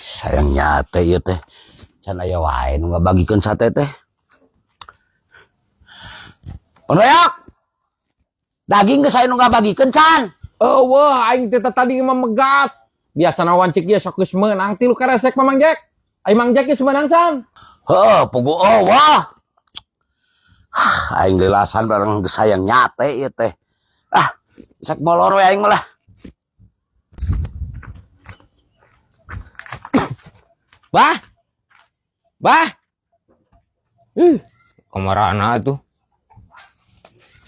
Sayangnya teh ieu teh can aya wae nu ngabagikeun sate teh. Onoyak. Daging geus aya nu ngabagikeun can. Wah aing teh tadi memegat. Biasana wancik ieu sok geus meunang tilu karesek Mang Jack. Ai Mang Jack geus meunang can. Heuh, pugu wah. Aing gelasan bareng geus sayang nyate ieu teh. Sek molor we aing mah. Bah. Kamarana tuh.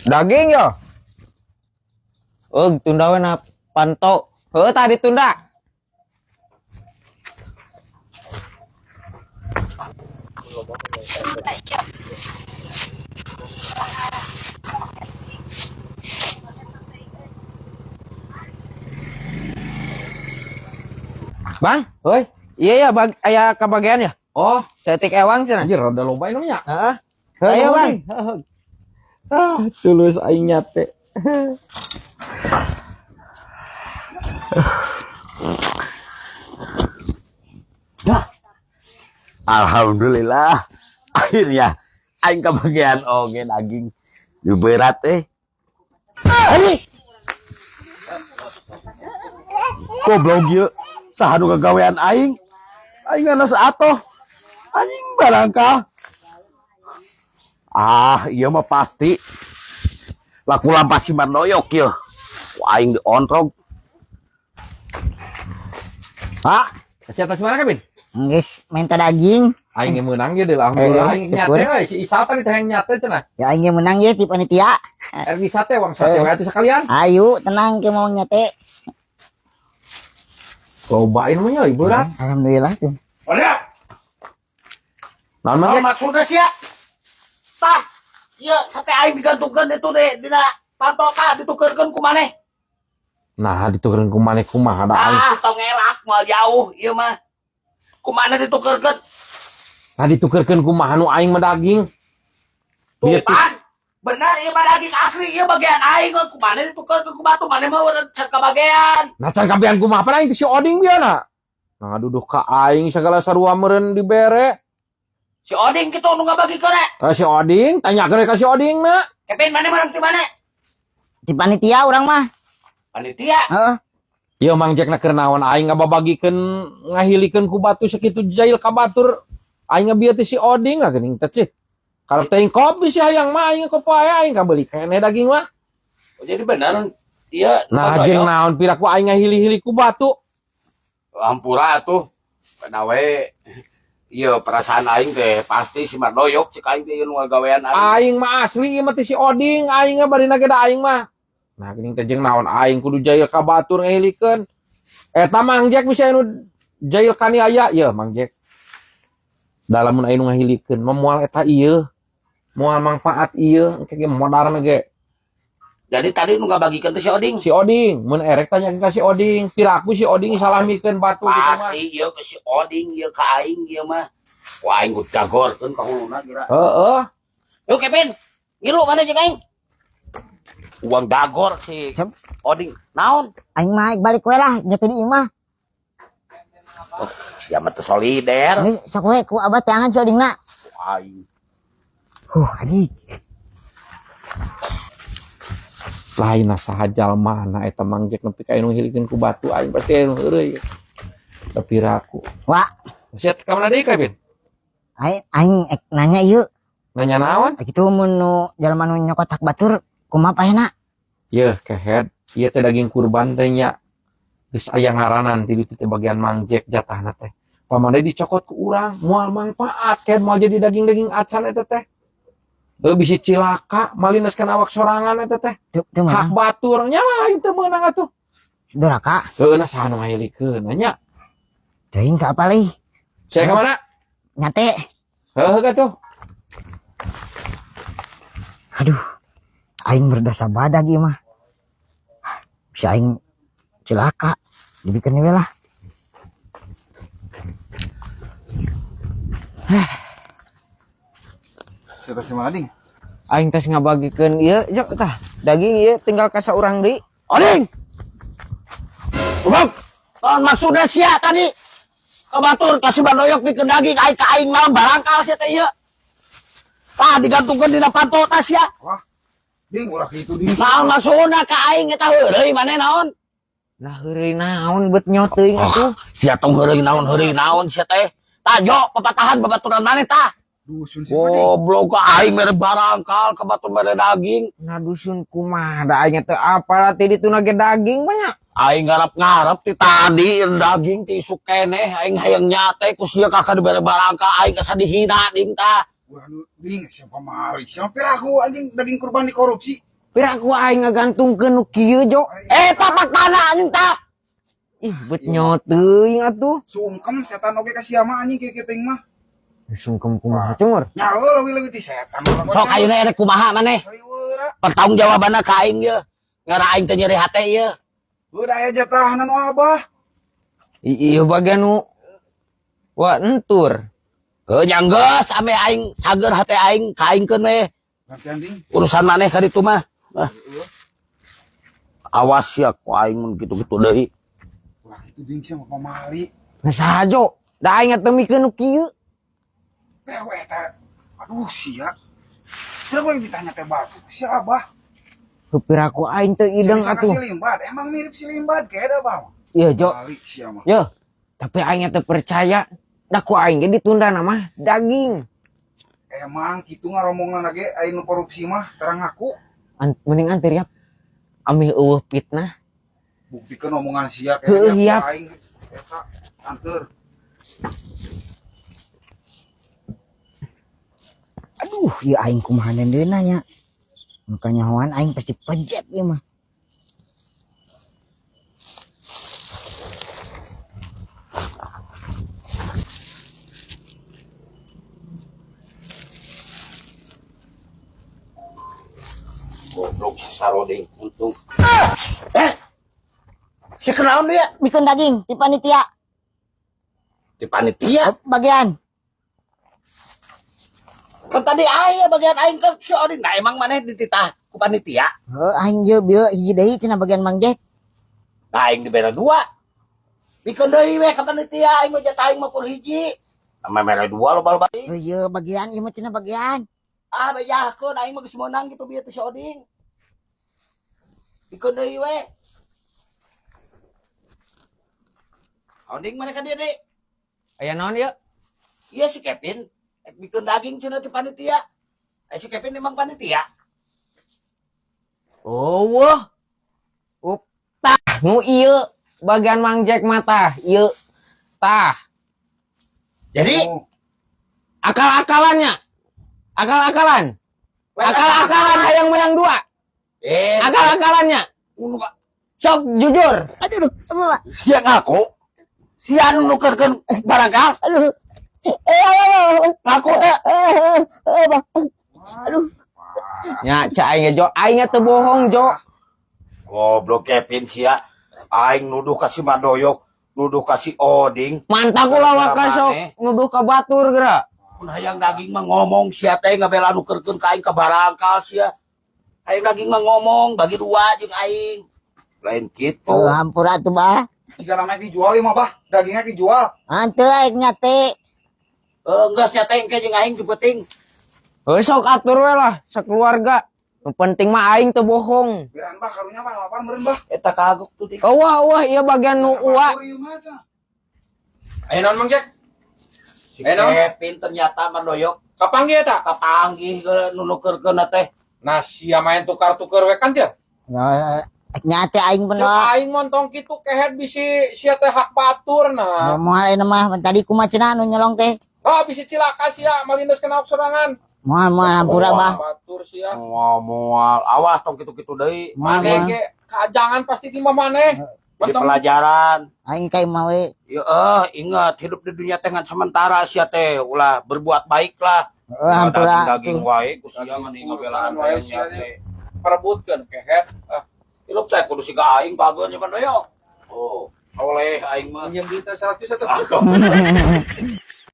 Daging yo. Tunda we na panto. Heuh tadi tunda. Bang, hoi. Iya ya, aya kabagian ya? Oh, setik ewang cenah. Anjir, rada loba ieu nya. Heeh. Ayo, Bang. Tulus aing nyate. Alhamdulillah. Akhirnya aing kebagian oge daging. Di berat Goblok ieu. Saha nu gagawean aing? Aing ana saatoh. Anjing barangkah. Iya mah pasti. Laku lampas si Mandoyok ieu. Aing diontrog. Kasih atas mana Kabin? Geus minta daging. Aing meunang ge deui alhamdulillah aing nyate we si Isa tadi teh nyate cenah. Ya aing menang ye di panitia. Bisa teh wang sate we atuh sakalian. Ayo tenang ke mau nyate. Lobain mah nya berat. Alhamdulillah tuh. Ada. Naon mah maksudna sia? Tah, ieu sate aing digantungkeun itu deh dina pantosa ditukeurkeun ku maneh. Nah, ditukeurkeun ku maneh kumaha da aing. Tong elak moal jauh ieu mah. Ku maneh ditukeurkeun? Nah, ditukeurkeun kumaha nu aing mah daging. Tuhan, benar ieu mah daging asli ieu bagian aing ku maneh ditukeurkeun ku batu maneh mah urang can kabagean. Nah, can kabean kumaha pan aing teh si Oding biana. Nah, duduh ka aing segala sarua meureun dibere. Si Oding kitu nu ngabagikeun Si Oding, tanyakeun ka si Oding na. Kevin maneh meurang di mana? Di panitia urang mah. Panitia. Heeh. Ieu Mang Jack na keur naon aing ngababagikeun ngahilikeun ku batu sakitu jail ka batur. Aing ngabieu teh si Oding geuning teh cih. Kalau teuing kopi si hayang mah aing kopi aing ka beuli keneh daging mah. Jadi benar ieu. Nah, jeung naon piraku aing ngahili-hili ku batu. Ampura atuh. Pada we ieu perasaan aing teh pasti si Mandoyok cek aing teh nu ngagawean aing. Aing mah asli ieu mah teh si Oding, aing bari na ge da aing mah. Nah, geuning teh jeung naon aing kudu jail ka batur ngahilikeun. Eta Mang Jack bisa anu jail kaniaya ieu Mang Jack. Dalamun aing nu ngahilikeun mah moal eta ieu. Moal manfaat ieu engke ge modalna ge. Jadi tadi nu ngabagikeun teh si Oding. Si Oding, mun erek tanyakeun ka si Oding, piraku si Oding salamikeun batu kitu mah. Pasti ieu ke si Oding ieu ka aing ieu mah. Wah aing kudu dagorkeun ka huluna kira. Heeh. Yuk Kevin, ngilu mana jeung aing? Uang dagor si Oding. Naon? Aing mah balik we lah nyate di imah. Sia mah teh solider. Ini sok we ku abah tangan si Odingna. Aing. Adi. Lain saha jalma na eta Mang Jack nepi ka anu ngahilikeun ku batu aing pasti anu heureuy. Tapi raku. Wah, Siat ka mana deui Kevin? aing nanya ieu. Nanya naon? Kitu mun nu jalma nu nyokotak batur kumaha paehna? Yeuh kehead, ieu teh daging kurban teh nya. Geus aya ngaranan ti ditu teh bagian Mang Jack jatahna teh. Pamane dicokot ku urang, moal manfaat kehead moal jadi daging-daging acan eta teh. Bisi cilaka, malinas kana awak sorangan eta teh. Teu Hak meunang. baturnya lain teu meunang atuh. Duraka. Heueuh na saha nu ngahilikeun nya. Teuing ka apa leuy? Saya ka mana? Nyate. Heueuh gatuh. Aduh. Aing berdasa badag ieu mah. Si aing cilaka. Dibikeun we lah. Siapa si Mading? Aing tes ngabagikeun ieu jok tah daging ieu tinggal ka saurang deui. Oding. Bang, maksudnya sia tadi. Kabatur kasih bandoyok pikeun daging aing ka aing mah barangkal sia teh ieu. Tah digantungkeun dina panto tas ya. Wah, ding ulah kitu ding. Naon maksudna ka aing eta heureuy maneh naon? Nah heureuy naon bet nyot teuing atuh. Sia tong heureuy naon sia teh. Tah jo papatahan babaturan maneh tah. Dusun sih mah ding. Goblok ka aing mere barangkal kabatur mere daging. Nah dusun kumaha da aing teh apalah ti ditu nage daging banyak. Aing ngarap-ngarap ti tadi daging ti isuk keneh aing hayang nyate ku sia kakak dibere barangkal aing kasa dihina ding tah. Wah, ding siapa mari? Siapa piraku anjing daging kurban dikorupsi? Pira ku aing ngagantungkeun nu kieu jo. Tapak tanah anjing tah. Ih bet nyot teuing atuh. Sungkem setan oge ka sia mah anjing kieu kepeng mah. Sungkem kumaha cumur. Nya leuwih-leuwih ti setan. Sok ayeuna erek kumaha maneh? Saliweura. Pertanggung jawabanna ka aing ye. Ngara aing teh nyeri hate ye. Udah aya jatahan anu abah. Iya bagian nu wah entur. Nya geus ame aing cager hate aing ka aingkeun we. Nanti anjing. Urusan maneh ka ditu mah. Awas ya ku aing mun kitu-kitu deui. Wah, itu ding siapa pamari. Nah saha jo. Da aing teh mikeun nu kieu. Pewe eta. Aduh sia. Sudah boleh ditanya teh batu. Si abah. Pira ku aing teh ideng Si atuh. Limbad. Emang mirip si Limbad kayak ada bang. Iya jo. Balik sia mah. Yo. Tapi aing teh percaya. Da ku aing ge ditunda nama daging. Emang kitu ngaromongna lagi aya nu korupsi mah terang aku. Mending antir ya. Amih eueuh fitnah. Buktikeun omongan sia Heuh, kayaknya hiap. aing eta anteur. Aduh, ya aing kumaha nendeuna nya. Makanya hoan aing pasti pejet ieu mah. Goblok si Saroding untung. Si kenaon dia bikin daging di panitia. Di panitia. Bagian. Kan tadi aing bagian aing kan si Odin. Nah emang maneh dititah ku panitia. Aing je bieu hiji deui cenah bagian Mang Jack. Nah aing dibere 2. Bikeun deui we ka panitia aing mah jatah aing mah pur hiji. Ame mere 2 loba-loba. Ieu bagian ieu mah cenah bagian. Ah bejakeun aing mah geus meunang gitu bieu teh si Oding. Bikeun deui we. Oding mana ka dia deui? Aya naon ieu? Iya si Kevin. Bikeun daging cenah di panitia. Si Kevin emang panitia. Oh wah. Tah nu ieu bagian Mang Jack mata ieu tah Jadi akal-akalannya akal-akalan hayang menang 2 akal-akalannya sok jujur. Aduh, apa? sia ngaku sia anu nukerkeun barangkal Aduh. ngaku teh Aduh. Ya cak aing jo aing teu bohong jo. goblok Kevin sia aing nuduh ka si Madoyok nuduh ka si Oding Mantap ulah waka sok nuduh ka batur geura. mun hayang daging mah ngomong sia teh ngabela nukerkeun ka aing ka barangkal sia hayang daging mah ngomong bagi 2 jeung aing lain kitu Hampura tuh bah. Jika namanya dijual ya mah bah, dagingnya dijual. Ante aing nyate. geus nya teh engke jeung aing teu penting Heuh sok atur we lah sakeluarga. Nu penting mah aing teu bohong. Biaran bah karunya bah 8 meureun bah. eta kagok tuh ding Wah ieu bagian nu ua. Ieu mah cenah. Ayo naon Mang Jack? si Naon? Kevin ternyata Madoyok Kapanggih eta? kapanggih ge nu nukerkeun teh Nah, sia main tukar-tukar we kan, Cer? Nyate aing Cek bener. aing montong kitu kehet bisi sia teh hak batur nah. Moal ayeuna mah tadi kumaha cenah nu nyolong teh. Ah bisi cilaka sia malindes kena serangan. Moal hampura bah. Batur sia. moal awas tong kitu-kitu deui Maneh ge kajangan pasti di mah maneh. di Montong pelajaran Aing kayak mah we. ya ingat hidup di dunia teh ngan sementara sia teh ulah berbuat baik lah Hampura daging wae ku sia mani ngabelaan wae hayang sia nya teh perebutkeun kehet. hidup teh kudu siga aing pageun nya Madoyok oh oleh aing mah Pinjam duit 100 atau